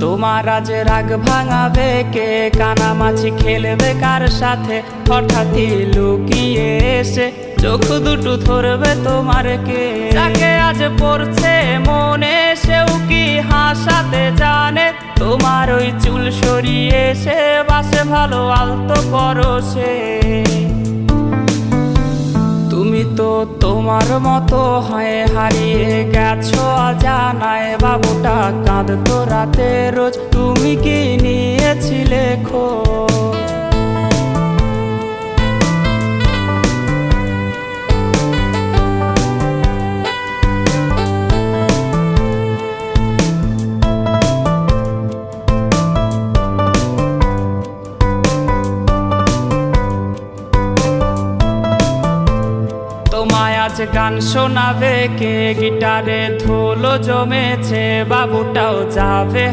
তোমার আজ রাগ ভাঙাবে কে, কানামাছি খেলবে কার সাথে, হঠাৎই লুকিয়ে এসে চোখ দুটো ধরবে তোমার কে। যাকে আজ পড়ছে মনে সেও কি হাসাতে জানে, তোমার ওই চুল সরিয়ে সে বাসে ভালো আলতো পরশে। তুমি তো তোমার মতো হয়ে হারিয়ে গেছো অজানায়, বাবুটা কাঁদতো রাতে রোজ, তুমি কি নিয়েছিলে খোঁজ? তোমায় আজ গান শোনাবে কে, গিটারে ধুলো জমেছে, বাবুটাও যাবে।